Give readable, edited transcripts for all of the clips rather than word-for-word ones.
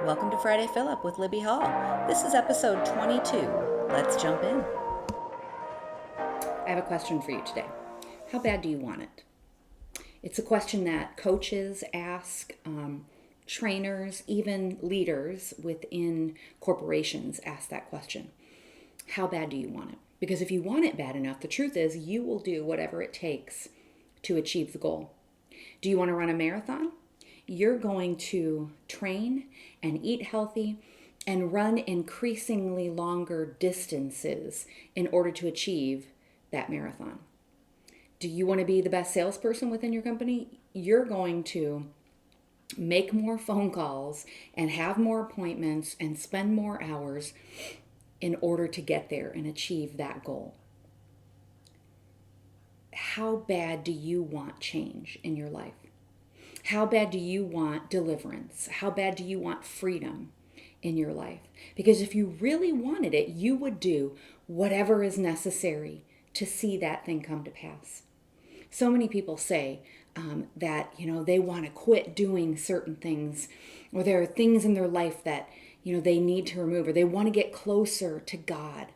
Welcome to Friday Fill Up with Libby Hall. This is episode 22. Let's jump in. I have a question for you today. How bad do you want it? It's a question that coaches ask, trainers, even leaders within corporations ask that question. How bad do you want it? Because if you want it bad enough, the truth is you will do whatever it takes to achieve the goal. Do you want to run a marathon? You're going to train and eat healthy and run increasingly longer distances in order to achieve that marathon. Do you want to be the best salesperson within your company? You're going to make more phone calls and have more appointments and spend more hours in order to get there and achieve that goal. How bad do you want change in your life? How bad do you want deliverance? How bad do you want freedom in your life? Because if you really wanted it, you would do whatever is necessary to see that thing come to pass. So many people say that, they want to quit doing certain things, or there are things in their life that, they need to remove, or they want to get closer to God,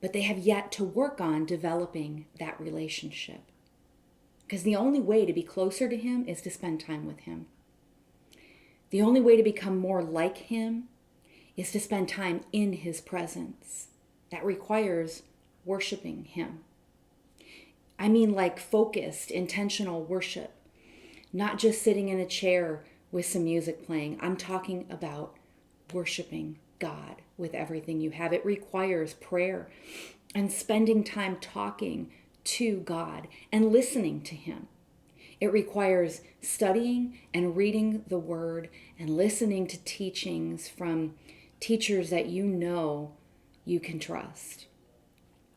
but they have yet to work on developing that relationship. Because the only way to be closer to Him is to spend time with Him. The only way to become more like Him is to spend time in His presence. That requires worshiping Him. I mean, like focused, intentional worship. Not just sitting in a chair with some music playing. I'm talking about worshiping God with everything you have. It requires prayer and spending time talking to God and listening to Him. It requires studying and reading the Word and listening to teachings from teachers that you can trust.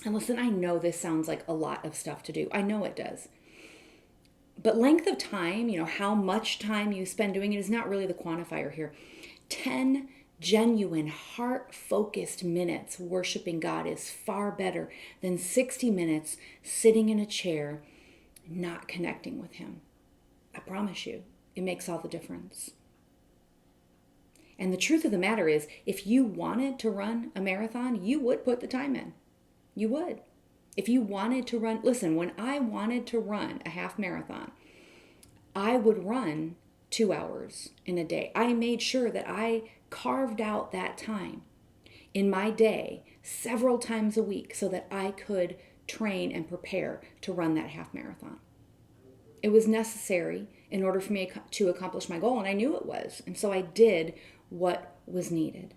And listen, I know this sounds like a lot of stuff to do. I know it does. But length of time, how much time you spend doing it is not really the quantifier here. 10 genuine, heart-focused minutes worshiping God is far better than 60 minutes sitting in a chair not connecting with Him. I promise you, it makes all the difference. And the truth of the matter is, if you wanted to run a marathon, you would put the time in. You would. If you wanted to run, listen, when I wanted to run a half marathon, I would run 2 hours in a day. I made sure that I carved out that time in my day several times a week so that I could train and prepare to run that half marathon. It was necessary in order for me to accomplish my goal, and I knew it was. And so I did what was needed.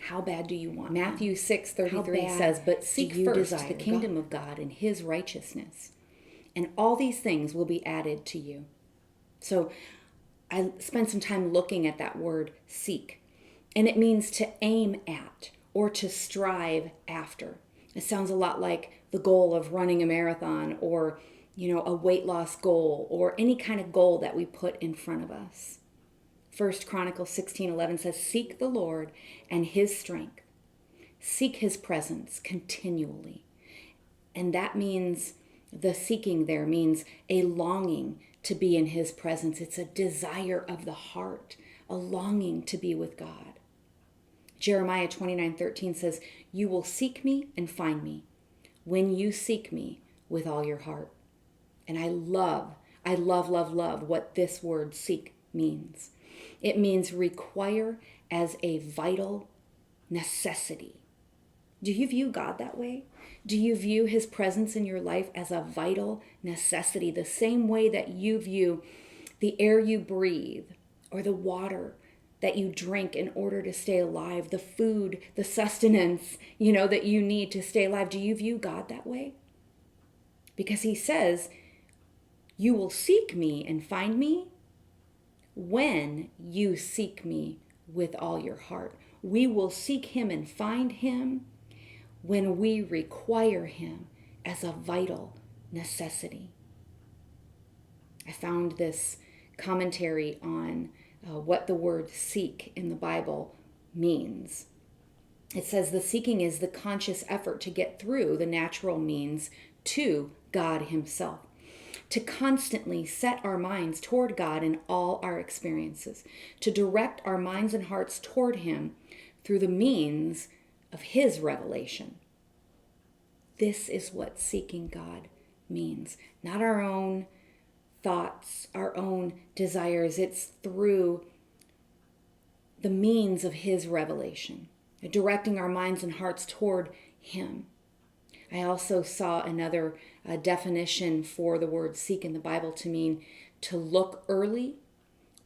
How bad do you want? Matthew 6:33 says, "But seek first the kingdom of God and His righteousness, and all these things will be added to you." So I spent some time looking at that word seek, and it means to aim at or to strive after. It sounds a lot like the goal of running a marathon or, a weight loss goal or any kind of goal that we put in front of us. First Chronicles 16:11 says, "Seek the Lord and His strength. Seek His presence continually." And that means, the seeking there means a longing to be in His presence. It's a desire of the heart, a longing to be with God. Jeremiah 29:13 says, "You will seek me and find me when you seek me with all your heart." And I love what this word seek means. It means require as a vital necessity. Do you view God that way? Do you view His presence in your life as a vital necessity, the same way that you view the air you breathe or the water that you drink in order to stay alive, the food, the sustenance, that you need to stay alive? Do you view God that way? Because He says, "You will seek me and find me when you seek me with all your heart." We will seek Him and find Him when we require Him as a vital necessity. I found this commentary on what the word seek in the Bible means. It says the seeking is the conscious effort to get through the natural means to God Himself. to constantly set our minds toward God in all our experiences, to direct our minds and hearts toward Him through the means of His revelation. This is what seeking God means, not our own thoughts, our own desires. It's through the means of His revelation, directing our minds and hearts toward Him. I also saw another definition for the word seek in the Bible to mean to look early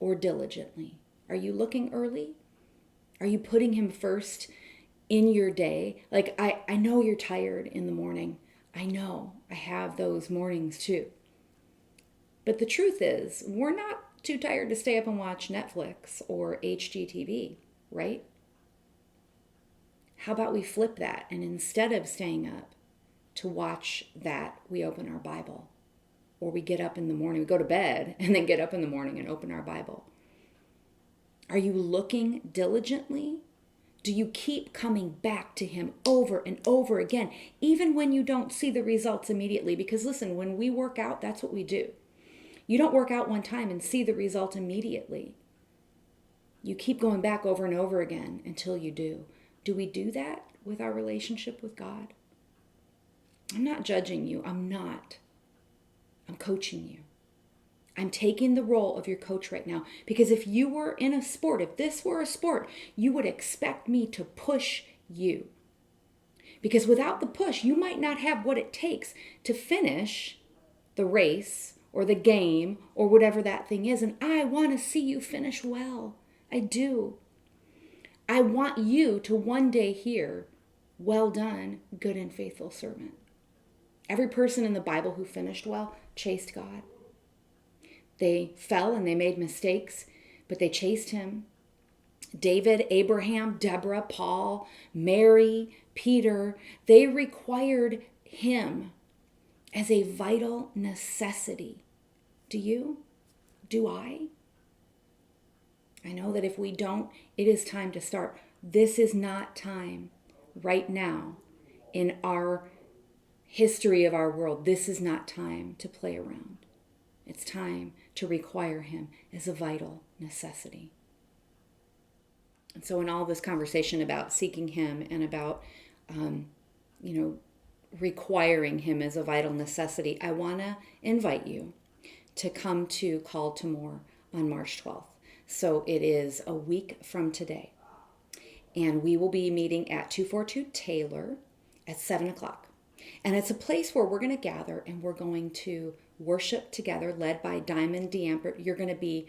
or diligently. Are you looking early? Are you putting Him first in your day? Like, I know you're tired in the morning. I know I have those mornings too. But the truth is, we're not too tired to stay up and watch Netflix or HGTV, right? How about we flip that, and instead of staying up to watch that, we open our Bible? Or we get up in the morning, we go to bed, and then get up in the morning and open our Bible. Are you looking diligently? Do you keep coming back to Him over and over again, even when you don't see the results immediately? Because listen, when we work out, that's what we do. You don't work out one time and see the result immediately. You keep going back over and over again until you do. Do we do that with our relationship with God? I'm not judging you. I'm not. I'm coaching you. I'm taking the role of your coach right now, because if you were in a sport, if this were a sport, you would expect me to push you. Because without the push, you might not have what it takes to finish the race or the game or whatever that thing is. And I want to see you finish well. I do. I want you to one day hear, "Well done, good and faithful servant." Every person in the Bible who finished well chased God. They fell and they made mistakes, but they chased Him. David, Abraham, Deborah, Paul, Mary, Peter, they required Him as a vital necessity. Do you? Do I? I know that if we don't, it is time to start. This is not time right now in our history of our world. This is not time to play around. It's time to require Him as a vital necessity. And so in all this conversation about seeking Him and about, requiring Him as a vital necessity, I want to invite you to come to Call to More on March 12th. So it is a week from today. And we will be meeting at 242 Taylor at 7 o'clock. And it's a place where we're going to gather and we're going to worship together, led by Diamond DeAmpert. You're going to be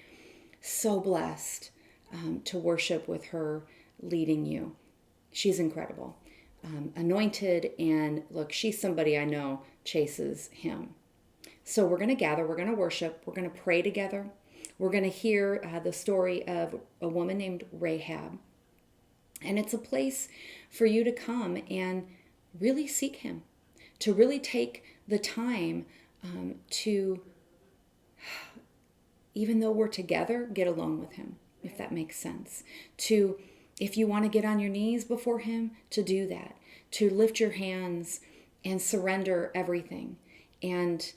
so blessed to worship with her leading you. She's incredible. Anointed, and look, she's somebody I know chases Him. So we're going to gather, we're going to worship, we're going to pray together. We're going to hear the story of a woman named Rahab. And it's a place for you to come and really seek Him, to really take the time to, even though we're together, get alone with Him, if that makes sense. To, if you want to get on your knees before Him, to do that. To lift your hands and surrender everything and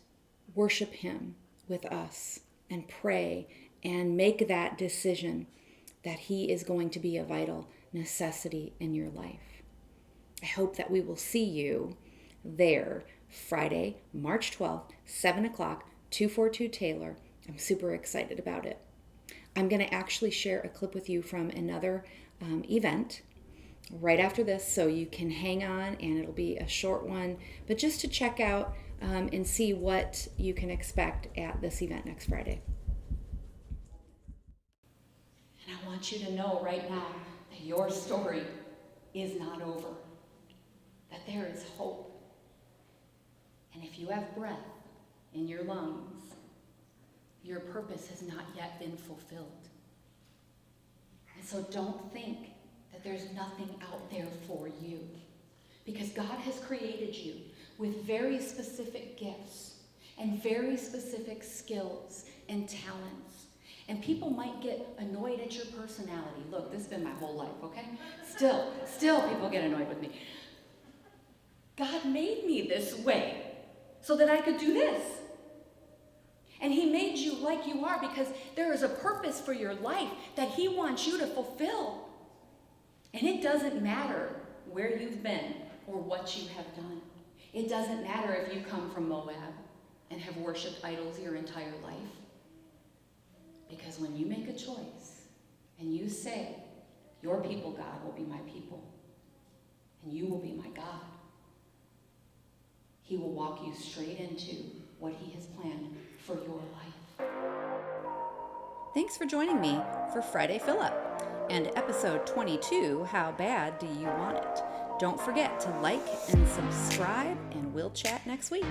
worship Him with us and pray and make that decision that He is going to be a vital necessity in your life. I hope that we will see you there Friday, March 12th, 7 o'clock, 242 Taylor. I'm super excited about it. I'm going to actually share a clip with you from another event right after this, so you can hang on, and it'll be a short one, but just to check out and see what you can expect at this event next Friday. And I want you to know right now that your story is not over, that there is hope. And if you have breath in your lungs, your purpose has not yet been fulfilled. And so don't think that there's nothing out there for you, because God has created you with very specific gifts and very specific skills and talents. And people might get annoyed at your personality. Look, this has been my whole life, okay? Still people get annoyed with me. God made me this way so that I could do this. And he made you like you are because there is a purpose for your life that he wants you to fulfill. And it doesn't matter where you've been or what you have done. It doesn't matter if you come from Moab and have worshiped idols your entire life. Because when you make a choice and you say, your people, God, will be my people, and you will be my God, he will walk you straight into what he has planned for your life. Thanks for joining me for Friday Fill Up and episode 22, How Bad Do You Want It? Don't forget to like and subscribe, and we'll chat next week.